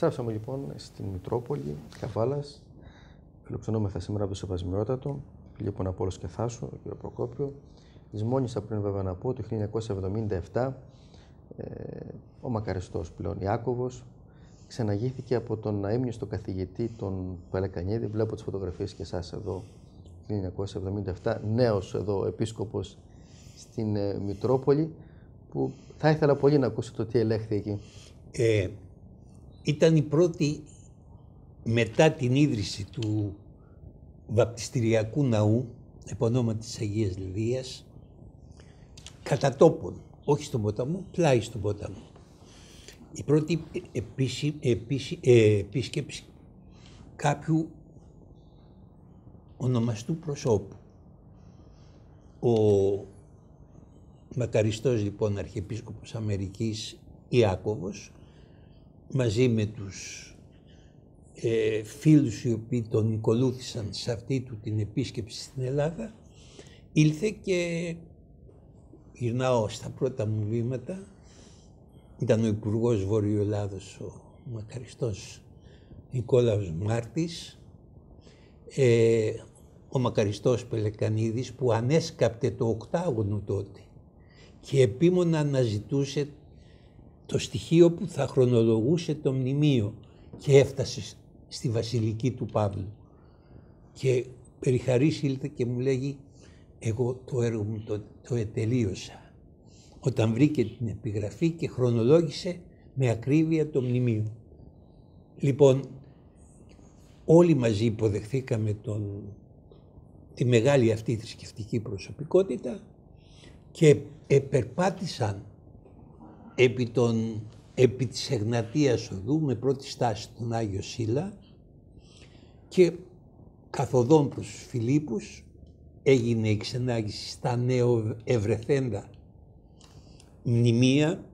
Επιστρέψαμε λοιπόν στην Μητρόπολη Καβάλας. Φιλοξενούμεθα σήμερα από το Σεβασμιότατο, Φιλίππον Απόλλος και Θάσο, κύριο Προκόπιο. Λησμόνησα πριν βέβαια να πω, το 1977, ο μακαριστός πλέον Ιάκωβος ξαναγήθηκε από τον αείμνηστο καθηγητή τον Πελεκανίδη. Βλέπω τις φωτογραφίες και εσάς εδώ, 1977, νέος εδώ επίσκοπος στην Μητρόπολη, που θα ήθελα πολύ να ακούσω το τι ελέγχθη εκεί. Ήταν η πρώτη, μετά την ίδρυση του βαπτιστηριακού ναού, επωνόματι της Αγίας Λιδίας, κατά τόπον, όχι στον ποταμό, πλάι στον ποταμό. Η πρώτη επίσκεψη κάποιου ονομαστού προσώπου. Ο μακαριστός λοιπόν Αρχιεπίσκοπος Αμερικής Ιάκωβος, μαζί με τους φίλους οι οποίοι τον ακολούθησαν σε αυτή του την επίσκεψη στην Ελλάδα, ήλθε και γυρνάω στα πρώτα μου βήματα. Ήταν ο Υπουργός Βόρειο Ελλάδος, ο μακαριστός Νικόλαος Μάρτης, ο μακαριστός Πελεκανίδης που ανέσκαπτε το οκτάγωνο τότε και επίμονα αναζητούσε το στοιχείο που θα χρονολογούσε το μνημείο και έφτασε στη Βασιλική του Παύλου. Και περιχαρής ήλθε και μου λέγει, εγώ το έργο μου το ετελείωσα. Όταν βρήκε την επιγραφή και χρονολόγησε με ακρίβεια το μνημείο. Λοιπόν, όλοι μαζί υποδεχθήκαμε τη μεγάλη αυτή θρησκευτική προσωπικότητα και περπάτησαν επί της Εγνατίας Οδού με πρώτη στάση τον Άγιο Σύλλα και καθοδόν προς τους Φιλίππους έγινε η ξενάγηση στα νεοευρεθέντα μνημεία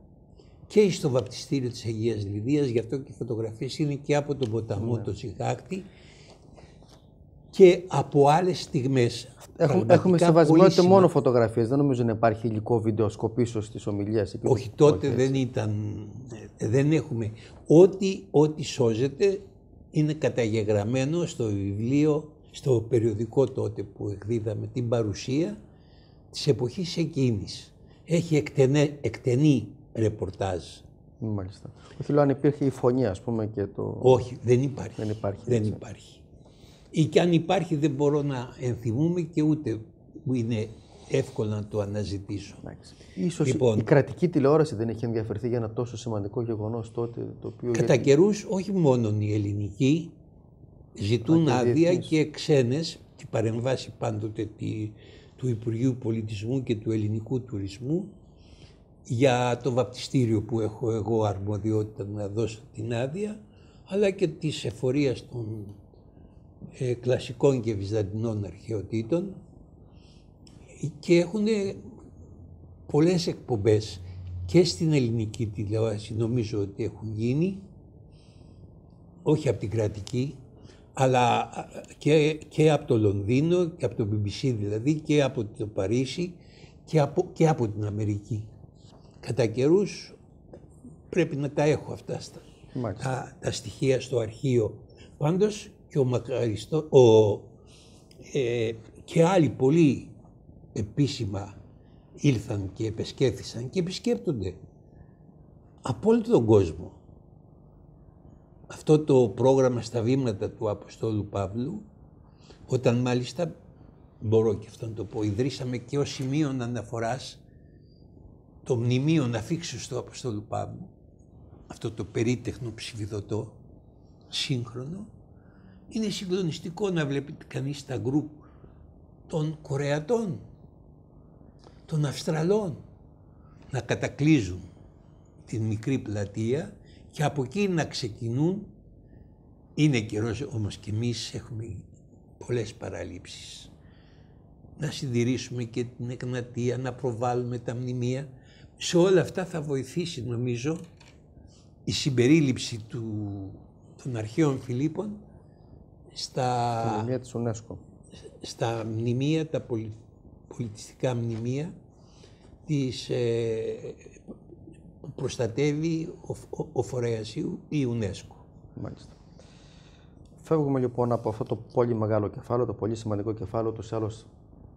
και στο βαπτιστήριο της Αγίας Λιδίας, γι' αυτό και οι φωτογραφίες είναι και από τον ποταμό το Τσιχάκτη και από άλλες στιγμές. Έχουμε σεβασμιότητα μόνο φωτογραφίες, δεν νομίζω να υπάρχει υλικό βιντεοσκοπήσεως στις ομιλίες. Όχι, τότε δεν ήταν, δεν έχουμε. Ό,τι σώζεται είναι καταγεγραμμένο στο βιβλίο, στο περιοδικό τότε που εκδίδαμε την παρουσία της εποχής εκείνης. Έχει εκτενή ρεπορτάζ. Μάλιστα. Όχι, λέω αν υπήρχε η φωνή, ας πούμε, και το... Όχι, δεν υπάρχει. Δεν υπάρχει. Ή και αν υπάρχει δεν μπορώ να ενθυμούμε και ούτε που είναι εύκολο να το αναζητήσω. Ίσως λοιπόν, η κρατική τηλεόραση δεν έχει ενδιαφερθεί για ένα τόσο σημαντικό γεγονός τότε, το οποίο... Κατά καιρούς, όχι μόνο οι ελληνικοί ζητούν άδεια και ξένες, τη παρεμβάση πάντοτε του Υπουργείου Πολιτισμού και του Ελληνικού Τουρισμού, για το βαπτιστήριο που έχω εγώ αρμοδιότητα να δώσω την άδεια, αλλά και της εφορίας των κλασικών και βυζαντινών αρχαιοτήτων, και έχουν πολλές εκπομπές και στην ελληνική τηλεόραση, νομίζω ότι έχουν γίνει, όχι από την κρατική, αλλά και από το Λονδίνο και από το BBC δηλαδή και από το Παρίσι και από την Αμερική. Κατά καιρούς πρέπει να τα έχω αυτά τα στοιχεία στο αρχείο. Πάντως και ο μακαριστό, και άλλοι πολλοί επίσημα ήλθαν και επισκέφθησαν και επισκέπτονται από όλο τον κόσμο. Αυτό το πρόγραμμα στα βήματα του Αποστόλου Παύλου, όταν μάλιστα, μπορώ και αυτό να το πω, ιδρύσαμε και ως σημείο αναφοράς το μνημείο αφίξεως του Αποστόλου Παύλου, αυτό το περίτεχνο ψηφιδωτό, σύγχρονο, είναι συγκλονιστικό να βλέπει κανείς τα γκρουπ των Κορεατών, των Αυστραλών, να κατακλείζουν την μικρή πλατεία και από εκεί να ξεκινούν. Είναι καιρός όμως και εμείς έχουμε πολλές παραλήψεις. Να συντηρήσουμε και την Εγνατία, να προβάλλουμε τα μνημεία. Σε όλα αυτά θα βοηθήσει νομίζω η συμπερίληψη των αρχαίων Φιλίππων στα μνημεία της UNESCO. Στα μνημεία, τα πολιτιστικά μνημεία που προστατεύει ο φορέας η UNESCO. Μάλιστα. Φεύγουμε λοιπόν από αυτό το πολύ μεγάλο κεφάλαιο, το πολύ σημαντικό κεφάλαιο. Ούτως ή άλλως,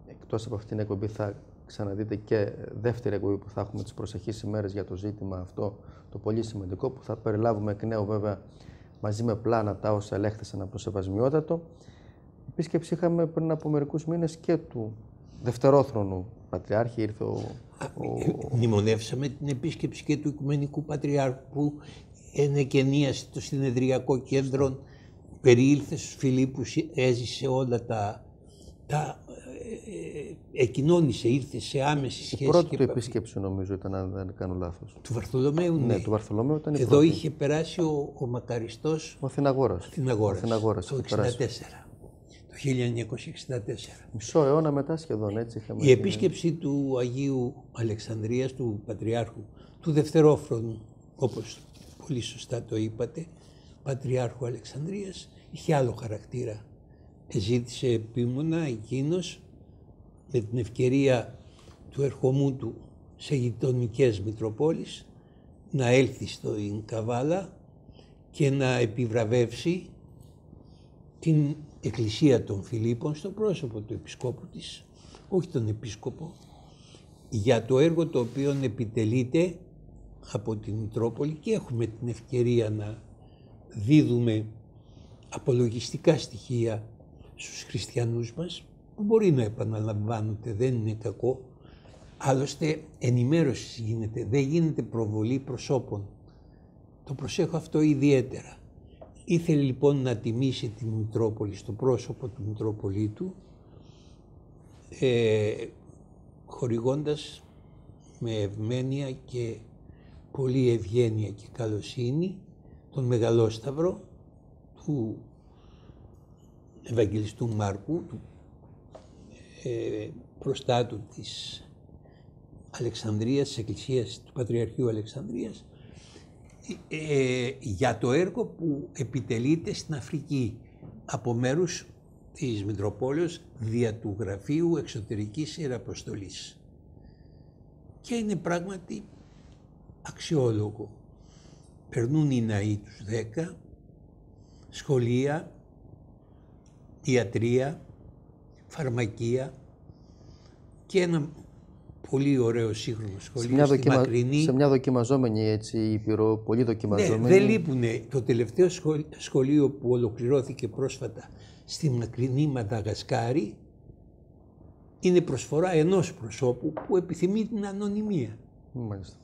εκτός από αυτήν την εκπομπή, θα ξαναδείτε και δεύτερη εκπομπή που θα έχουμε τις προσεχείς ημέρες για το ζήτημα αυτό, το πολύ σημαντικό, που θα περιλάβουμε εκ νέου βέβαια μαζί με πλάνα τα όσα ελέγχθησαν από το Σεβασμιότατο. Επίσκεψη είχαμε πριν από μερικούς μήνες και του δευτερόθρονου Πατριάρχη. Ήρθε Μνημονεύσαμε την επίσκεψη και του Οικουμενικού Πατριάρχου που ενεκενίασε το συνεδριακό κέντρο, περιήλθε στους Φιλίππους, έζησε όλα εκοινώνησε, ήρθε σε άμεση σχέση. Η πρώτη του επίσκεψη νομίζω ήταν, αν δεν κάνω λάθος. Του Βαρθολομαίου, ναι. Του Βαρθολομαίου ήταν η Εδώ πρώτη. είχε περάσει ο μακαριστός Ο Αθηναγόρας. Το 1964. Το 1964. Μισό αιώνα μετά σχεδόν, έτσι είχαμε. Η επίσκεψη του Αγίου Αλεξανδρίας, του Πατριάρχου, του δευτερόφρονου, όπως πολύ σωστά το είπατε, Πατριάρχου Αλεξανδρίας, είχε άλλο χαρακτήρα. Ζήτησε επίμονα εκείνος, με την ευκαιρία του ερχομού του σε γειτονικές Μητροπόλεις, να έλθει στην Καβάλα και να επιβραβεύσει την Εκκλησία των Φιλίππων στο πρόσωπο του Επισκόπου της, όχι τον Επίσκοπο, για το έργο το οποίο επιτελείται από την Μητρόπολη, και έχουμε την ευκαιρία να δίδουμε απολογιστικά στοιχεία στους χριστιανούς μας, που μπορεί να επαναλαμβάνονται, δεν είναι κακό. Άλλωστε ενημέρωση γίνεται, δεν γίνεται προβολή προσώπων. Το προσέχω αυτό ιδιαίτερα. Ήθελε λοιπόν να τιμήσει την Μητρόπολη στο πρόσωπο του Μητροπολίτου, χορηγώντας με ευμένεια και πολύ ευγένεια και καλοσύνη τον Μεγαλόσταυρο του Ευαγγελιστού Μάρκου, του προστάτου της Αλεξανδρίας, της Εκκλησίας του Πατριαρχείου Αλεξανδρίας, για το έργο που επιτελείται στην Αφρική από μέρους της Μητροπόλεως δια του Γραφείου Εξωτερικής Ιεραποστολής. Και είναι πράγματι αξιόλογο. Περνούν οι ναοί τους 10, σχολεία, ιατρία, φαρμακεία και ένα πολύ ωραίο σύγχρονο σχολείο στη Μακρινή. Σε μια δοκιμαζόμενη ήπειρο, πολύ δοκιμαζόμενη. Ναι, δεν λείπουνε. Το τελευταίο σχολείο που ολοκληρώθηκε πρόσφατα στη Μακρινή Μαδαγασκάρη είναι προσφορά ενός προσώπου που επιθυμεί την ανωνυμία. Μάλιστα.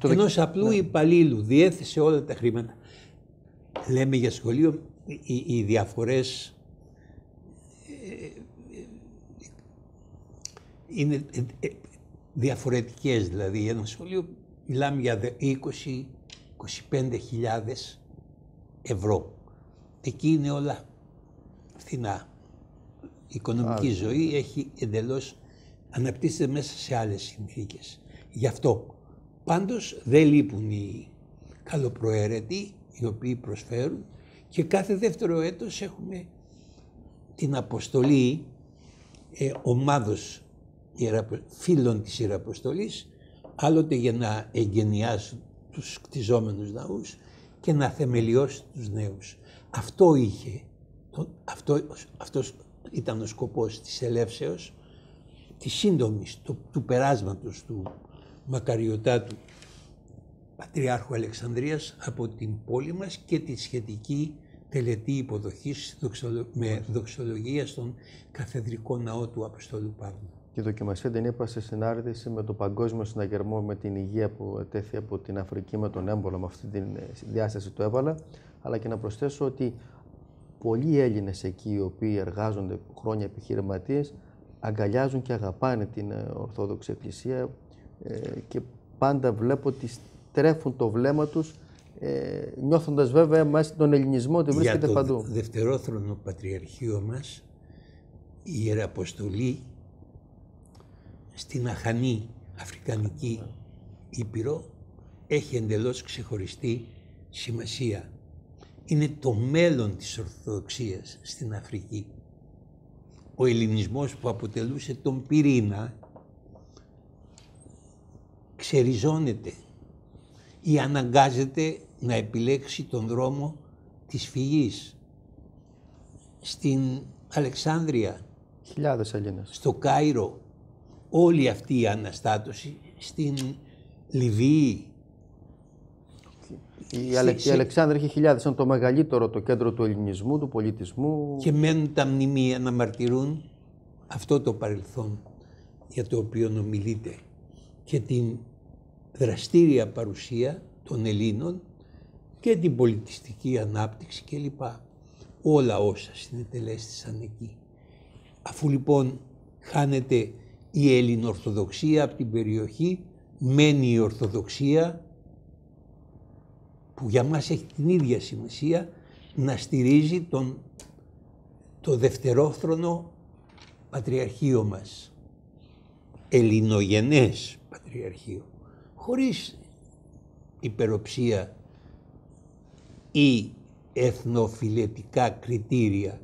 Ενός απλού υπαλλήλου, διέθεσε όλα τα χρήματα. Λέμε για σχολείο, οι διαφορές είναι διαφορετικές. Δηλαδή, ένα σχολείο μιλάμε για 20-25.000 ευρώ. Εκεί είναι όλα φθηνά. Η οικονομική ζωή έχει εντελώς αναπτύσσεται μέσα σε άλλες συνθήκες. Γι' αυτό πάντως δεν λείπουν οι καλοπροαίρετοι οι οποίοι προσφέρουν, και κάθε δεύτερο έτος έχουμε την αποστολή ομάδος φίλων της Ιεραποστολής, άλλοτε για να εγκαινιάσουν τους κτιζόμενους ναούς και να θεμελιώσει τους νέους. Αυτός ήταν ο σκοπός της ελεύσεως, της σύντομης, του περάσματος του μακαριωτάτου Πατριάρχου Αλεξανδρίας από την πόλη μας και τη σχετική τελετή υποδοχής με δοξολογία στον καθεδρικό ναό του Αποστόλου Παύλου. Η δοκιμασία την είπα σε συνάρτηση με το παγκόσμιο συναγερμό με την υγεία που ετέθη από την Αφρική με τον έμπολο, με αυτή τη διάσταση το έβαλα, αλλά και να προσθέσω ότι πολλοί Έλληνες εκεί, οι οποίοι εργάζονται χρόνια επιχειρηματίες, αγκαλιάζουν και αγαπάνε την Ορθόδοξη Εκκλησία και πάντα βλέπω ότι στρέφουν το βλέμμα τους, νιώθοντας βέβαια μέσα τον ελληνισμό ότι βρίσκεται παντού. Για το δευτερόθρονο Πατριαρχείο μας, η Ιεραποστολή στην αχανή Αφρικανική Ήπειρο έχει εντελώς ξεχωριστή σημασία. Είναι το μέλλον της Ορθοδοξίας στην Αφρική. Ο ελληνισμός που αποτελούσε τον πυρήνα ξεριζώνεται ή αναγκάζεται να επιλέξει τον δρόμο της Φυγής, στην Αλεξάνδρεια, Χιλιάδες Έλληνες. στο Κάιρο, όλη αυτή η αναστάτωση, στην Λιβύη. Η Αλεξάνδρεια έχει χιλιάδες, είναι το μεγαλύτερο, το κέντρο του ελληνισμού, του πολιτισμού. Και μένουν τα μνημεία να μαρτυρούν αυτό το παρελθόν για το οποίο ομιλείται και την δραστήρια παρουσία των Ελλήνων και την πολιτιστική ανάπτυξη κλπ. Όλα όσα συνετελέστησαν εκεί. Αφού λοιπόν χάνεται η Ελληνοορθοδοξία από την περιοχή, μένει η Ορθοδοξία που για μας έχει την ίδια σημασία να στηρίζει το δευτερόθρονο πατριαρχείο μας. Ελληνογενές πατριαρχείο, χωρίς υπεροψία ή εθνοφιλετικά κριτήρια.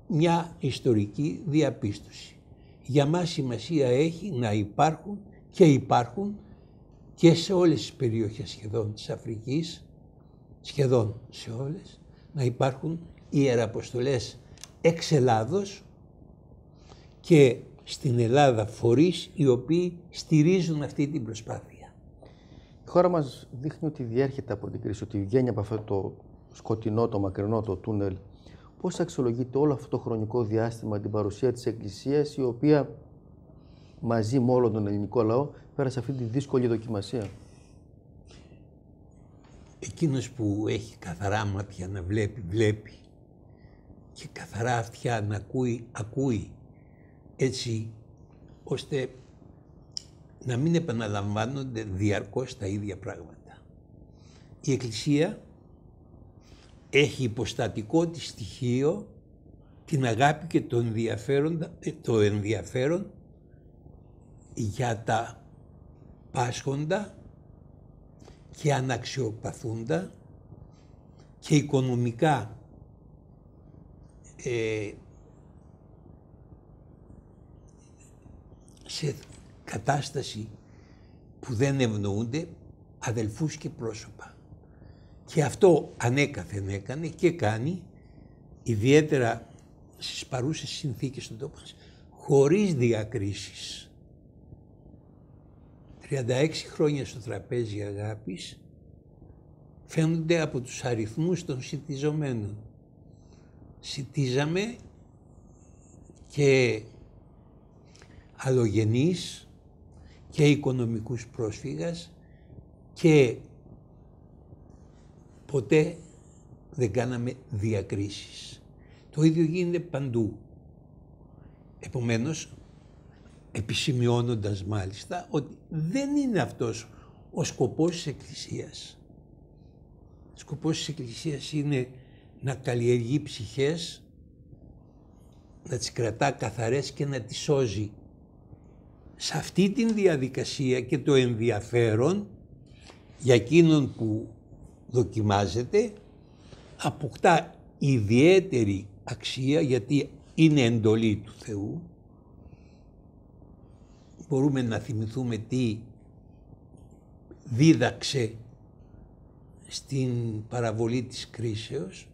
Μια ιστορική διαπίστωση. Για μας σημασία έχει να υπάρχουν και σε όλες τις περιοχές σχεδόν της Αφρικής, σχεδόν σε όλες, να υπάρχουν ιεραποστολές εξ Ελλάδος και στην Ελλάδα φορείς οι οποίοι στηρίζουν αυτή την προσπάθεια. Η χώρα μας δείχνει ότι διέρχεται από την κρίση, ότι βγαίνει από αυτό το σκοτεινό, το μακρινό, το τούνελ. Πώς αξιολογείται όλο αυτό το χρονικό διάστημα την παρουσία της Εκκλησίας, η οποία μαζί με όλο τον ελληνικό λαό πέρασε αυτή τη δύσκολη δοκιμασία? Εκείνος που έχει καθαρά μάτια να βλέπει, βλέπει, και καθαρά αυτιά να ακούει, ακούει, έτσι ώστε να μην επαναλαμβάνονται διαρκώς τα ίδια πράγματα. Η Εκκλησία έχει υποστατικό της στοιχείο την αγάπη και το ενδιαφέρον για τα πάσχοντα και αναξιοπαθούντα και οικονομικά σε κατάσταση που δεν ευνοούνται αδελφούς και πρόσωπα. Και αυτό ανέκαθεν έκανε και κάνει, ιδιαίτερα στις παρούσες συνθήκες στον τόπο μας, χωρίς διακρίσεις. 36 χρόνια στο τραπέζι αγάπης φαίνονται από τους αριθμούς των σιτιζομένων. Σιτίζαμε και αλλογενείς και οικονομικούς πρόσφυγας και ποτέ δεν κάναμε διακρίσεις. Το ίδιο γίνεται παντού. Επομένως, επισημειώνοντας μάλιστα ότι δεν είναι αυτός ο σκοπός της Εκκλησίας. Ο σκοπός της Εκκλησίας είναι να καλλιεργεί ψυχές, να τις κρατά καθαρές και να τις σώζει. Σε αυτή την διαδικασία και το ενδιαφέρον για εκείνον που δοκιμάζεται αποκτά ιδιαίτερη αξία, γιατί είναι εντολή του Θεού. Μπορούμε να θυμηθούμε τι δίδαξε στην παραβολή της κρίσεως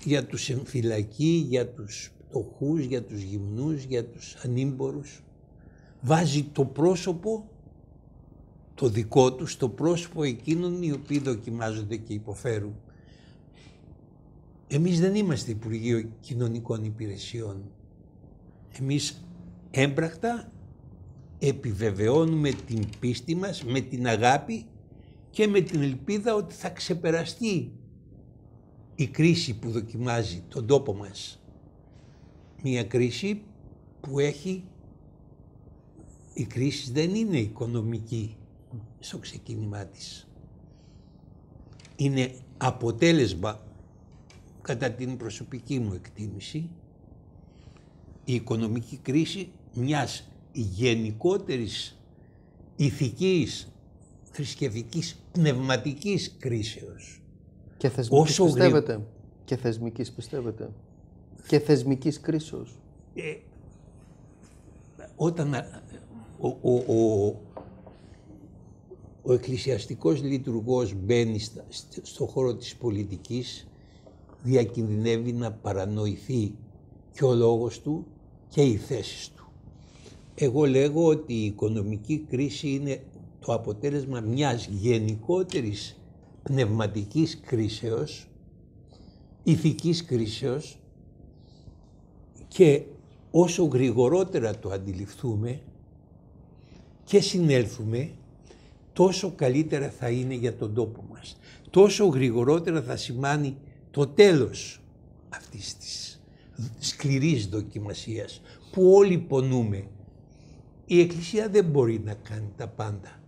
για τους εμφυλακεί, για τους πτωχούς, για τους γυμνούς, για τους ανήμπορους. Βάζει το πρόσωπο, το δικό του, στο πρόσωπο εκείνων οι οποίοι δοκιμάζονται και υποφέρουν. Εμείς δεν είμαστε Υπουργείο Κοινωνικών Υπηρεσιών. Εμείς έμπρακτα επιβεβαιώνουμε την πίστη μας με την αγάπη και με την ελπίδα ότι θα ξεπεραστεί η κρίση που δοκιμάζει τον τόπο μας. Μια κρίση που η κρίση δεν είναι οικονομική στο ξεκίνημά της. Είναι αποτέλεσμα, κατά την προσωπική μου εκτίμηση, η οικονομική κρίση μιας γενικότερης ηθικής, θρησκευτικής, πνευματικής κρίσεως. Και θεσμικής πιστεύετε. Και θεσμικής πιστεύετε. Και θεσμικής κρίσεως. Όταν ο εκκλησιαστικός λειτουργός μπαίνει στο χώρο της πολιτικής, διακινδυνεύει να παρανοηθεί και ο λόγος του και οι θέσεις του. Εγώ λέγω ότι η οικονομική κρίση είναι το αποτέλεσμα μιας γενικότερης πνευματικής κρίσεως, ηθικής κρίσεως, και όσο γρηγορότερα το αντιληφθούμε και συνέλθουμε, τόσο καλύτερα θα είναι για τον τόπο μας. Τόσο γρηγορότερα θα σημάνει το τέλος αυτής της σκληρής δοκιμασίας που όλοι πονούμε. Η Εκκλησία δεν μπορεί να κάνει τα πάντα.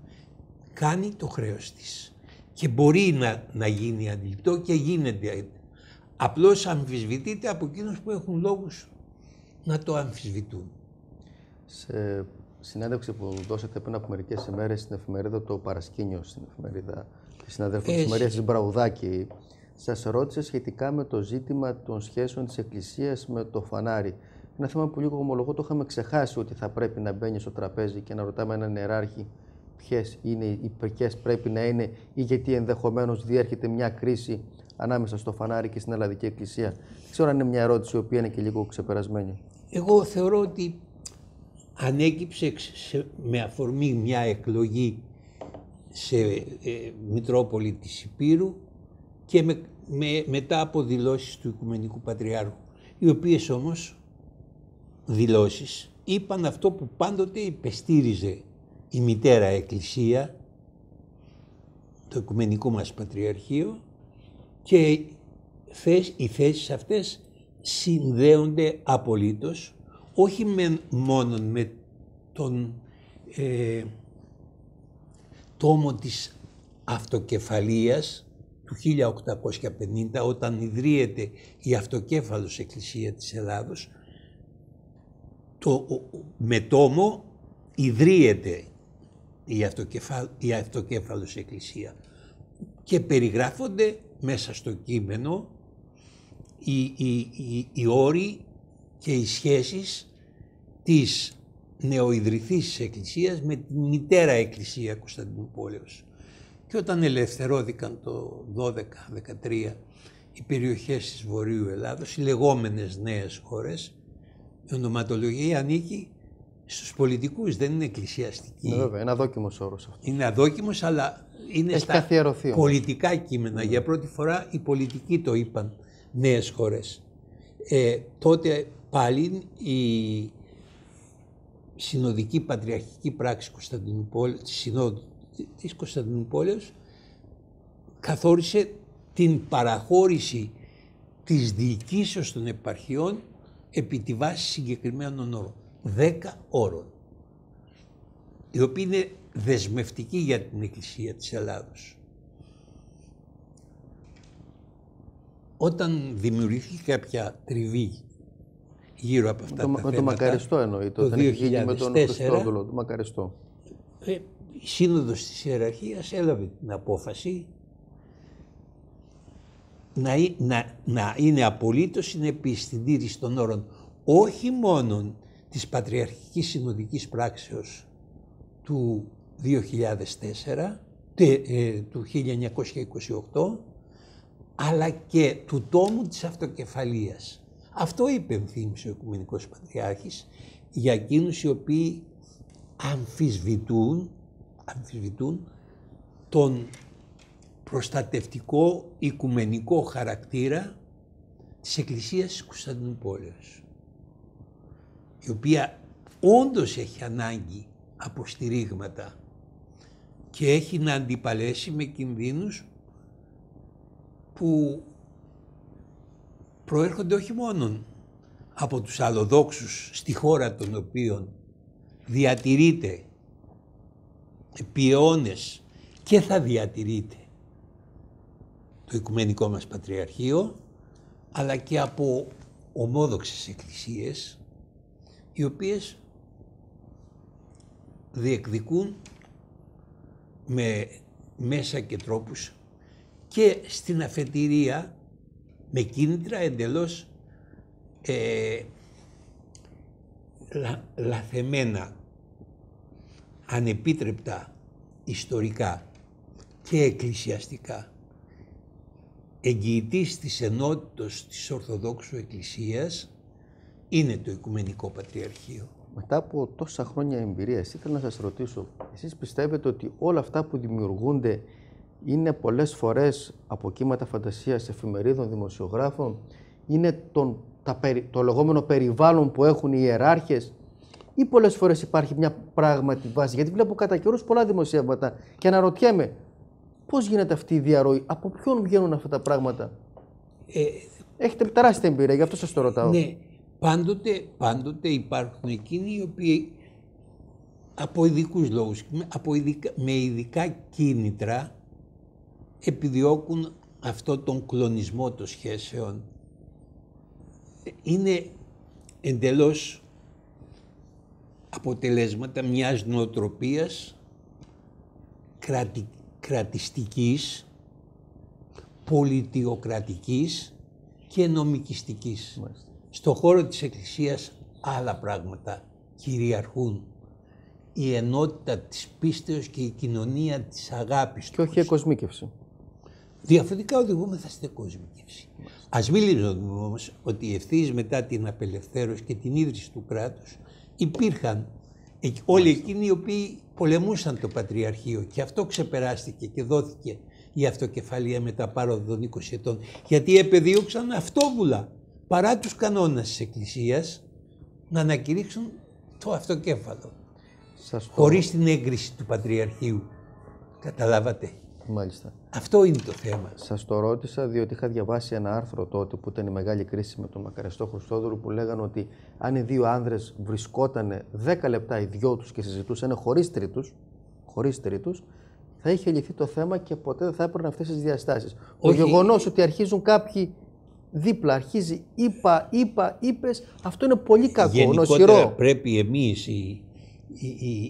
Κάνει το χρέος της και μπορεί να γίνει αντιληπτό και γίνεται. Απλώς αμφισβητείται από εκείνους που έχουν λόγους να το αμφισβητούν. Σε συνέντευξη που δώσατε πριν από μερικές ημέρες στην εφημερίδα το Παρασκήνιο, στην εφημερίδα της συναδέλφου της Μαρίας Μπραουδάκη, σας ρώτησε σχετικά με το ζήτημα των σχέσεων της Εκκλησίας με το φανάρι. Ένα θέμα που λίγο ομολογώ το είχαμε ξεχάσει, ότι θα πρέπει να μπαίνει στο τραπέζι και να ρωτάμε έναν ιεράρχη ποιες πρέπει να είναι ή γιατί ενδεχομένως διέρχεται μια κρίση ανάμεσα στο φανάρι και στην Ελλαδική Εκκλησία. Δεν ξέρω αν είναι μια ερώτηση η οποία είναι και λίγο ξεπερασμένη. Εγώ θεωρώ ότι ανέκυψε με αφορμή μια εκλογή σε Μητρόπολη της Υπήρου και μετά από δηλώσεις του Οικουμενικού Πατριάρχου, οι οποίες όμως δηλώσεις είπαν αυτό που πάντοτε υπεστήριζε η Μητέρα Εκκλησία, το Οικουμενικό μας Πατριαρχείο, και οι θέσεις αυτές συνδέονται απολύτως, όχι μόνο με τον τόμο της αυτοκεφαλίας του 1850, όταν ιδρύεται η Αυτοκέφαλος Εκκλησία της Ελλάδος. Με τόμο ιδρύεται η Αυτοκέφαλος Εκκλησία και περιγράφονται μέσα στο κείμενο οι όροι και οι σχέσεις της νεοειδρυθής Εκκλησίας με τη Μητέρα Εκκλησία Κωνσταντινούπολεως. Και όταν ελευθερώθηκαν το 12-13 οι περιοχές της Βορείου Ελλάδος, οι λεγόμενες νέες χώρες, η ονοματολογία ανήκει στους πολιτικούς, δεν είναι εκκλησιαστική. Ναι, βέβαια, είναι αδόκιμος όρος αυτό. Είναι αδόκιμος, αλλά είναι στα πολιτικά κείμενα. Για πρώτη φορά οι πολιτικοί το είπαν νέες χώρες. Τότε πάλι η συνοδική πατριαρχική πράξη της Κωνσταντινουπόλεως καθόρισε την παραχώρηση της διοικήσεως των επαρχιών επί τη βάση συγκεκριμένων όρων. 10 όρων, οι οποίοι είναι δεσμευτικοί για την Εκκλησία της Ελλάδος. Όταν δημιουργήθηκε κάποια τριβή γύρω από αυτά τα θέματα, με το Μακαριστό εννοείται, όταν είχε γίνει με τον Χριστόδουλο, το Μακαριστό. Η Σύνοδος της Ιεραρχίας έλαβε την απόφαση να είναι απολύτως συνεπής στην τήρηση των όρων, όχι μόνο της Πατριαρχικής Συνοδικής Πράξεως του 2004, του 1928, αλλά και του τόμου της Αυτοκεφαλίας. Αυτό υπενθύμισε ο Οικουμενικός Πατριάρχης για εκείνους οι οποίοι αμφισβητούν τον προστατευτικό οικουμενικό χαρακτήρα της Εκκλησίας της Κωνσταντινουπόλεως, η οποία όντως έχει ανάγκη από στηρίγματα και έχει να αντιπαλέσει με κινδύνους που προέρχονται όχι μόνο από τους αλλοδόξους στη χώρα των οποίων διατηρείται επί αιώνες και θα διατηρείται το Οικουμενικό μας Πατριαρχείο, αλλά και από ομόδοξες εκκλησίες, οι οποίες διεκδικούν με μέσα και τρόπους και στην αφετηρία με κίνητρα εντελώς λαθεμένα, ανεπίτρεπτα ιστορικά, και εκκλησιαστικά. Εγγυητής της ενότητας της Ορθοδόξου Εκκλησίας είναι το Οικουμενικό Πατριαρχείο. Μετά από τόσα χρόνια εμπειρίας, ήθελα να σας ρωτήσω, εσείς πιστεύετε ότι όλα αυτά που δημιουργούνται είναι πολλές φορές από κύματα φαντασίας εφημερίδων, δημοσιογράφων, είναι το λεγόμενο περιβάλλον που έχουν οι ιεράρχες, ή πολλές φορές υπάρχει μια πράγματι βάση? Γιατί βλέπω κατά καιρούς πολλά δημοσιεύματα και αναρωτιέμαι πώς γίνεται αυτή η διαρροή, από ποιον βγαίνουν αυτά τα πράγματα? Έχετε τεράστια εμπειρία, γι' αυτό σας το ρωτάω. Ναι, πάντοτε υπάρχουν εκείνοι οι οποίοι από ειδικούς λόγους, με ειδικά κίνητρα επιδιώκουν αυτό τον κλονισμό των σχέσεων. Είναι εντελώς αποτελέσματα μιας νοοτροπίας κρατιστικής, πολιτιοκρατικής και νομικιστικής. Μάλιστα. Στο χώρο της Εκκλησίας άλλα πράγματα κυριαρχούν. Η ενότητα της πίστεως και η κοινωνία της αγάπης. Και όχι η εκοσμίκευση. Διαφορετικά οδηγούμεθα στην εκοσμίκευση. Ας μην λύσουμε όμως ότι ευθύς μετά την απελευθέρωση και την ίδρυση του κράτους υπήρχαν όλοι εκείνοι οι οποίοι πολεμούσαν το Πατριαρχείο και αυτό ξεπεράστηκε και δόθηκε η αυτοκεφαλία μετά πάροδο των 20 ετών. Γιατί επεδίωξαν αυτόβουλα, παρά τους κανόνες της Εκκλησίας, να ανακηρύξουν το αυτοκέφαλο. Χωρίς την έγκριση του Πατριαρχείου. Καταλάβατε. Μάλιστα. Αυτό είναι το θέμα. Σας το ρώτησα διότι είχα διαβάσει ένα άρθρο τότε που ήταν η μεγάλη κρίση με τον Μακαριστό Χριστόδουλο, που λέγανε ότι αν οι δύο άνδρες βρισκότανε 10 λεπτά οι δυο τους και συζητούσαν χωρίς τρίτους, θα είχε λυθεί το θέμα και ποτέ δεν θα έπαιρνε αυτές τις διαστάσεις. Το γεγονός ότι αρχίζουν κάποιοι δίπλα, αρχίζει είπες, αυτό είναι πολύ κακό, γενικότερα νοσηρό. Πρέπει εμείς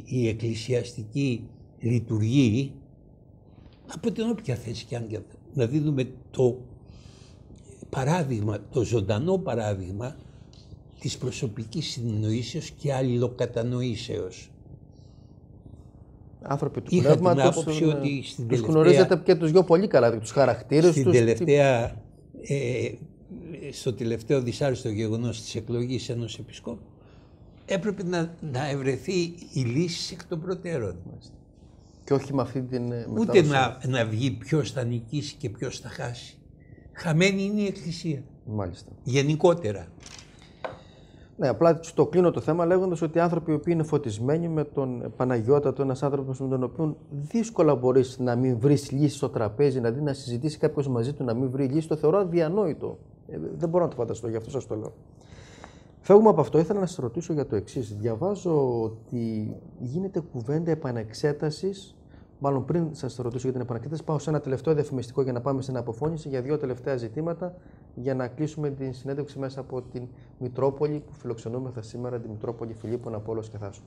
η εκκλησιαστική λειτουργία, από την όποια θέση και αν να δίνουμε το παράδειγμα, το ζωντανό παράδειγμα της προσωπικής συνεννοήσεως και αλληλοκατανοήσεως. Άνθρωποι του πνεύματος, τους γνωρίζετε και τους δυο πολύ καλά, τους χαρακτήρες τους. Στο τελευταίο δυσάρεστο γεγονός της εκλογής ενός επισκόπου, έπρεπε να ευρεθεί η λύση εκ των προτέρων. Και όχι με αυτή την ούτε να βγει ποιος θα νικήσει και ποιος θα χάσει. Χαμένη είναι η Εκκλησία. Μάλιστα. Γενικότερα. Ναι, απλά το κλείνω το θέμα λέγοντας ότι οι άνθρωποι οι οποίοι είναι φωτισμένοι με τον Παναγιώτατο, ένας άνθρωπος με τον οποίο δύσκολα μπορείς να μην βρεις λύση στο τραπέζι, δηλαδή να συζητήσει κάποιος μαζί του να μην βρει λύση, το θεωρώ αδιανόητο. Δεν μπορώ να το φανταστώ, γι' αυτό σας το λέω. Φεύγουμε από αυτό, ήθελα να σας ρωτήσω για το εξής. Διαβάζω ότι γίνεται κουβέντα επανεξέτασης, μάλλον πριν σας ρωτήσω για την επανεξέταση, πάω σε ένα τελευταίο διαφημιστικό για να πάμε στην αποφώνηση για δύο τελευταία ζητήματα, για να κλείσουμε την συνέντευξη μέσα από την Μητρόπολη που φιλοξενούμεθα σήμερα, τη Μητρόπολη Φιλίππων, Απόλλως και Θάσου.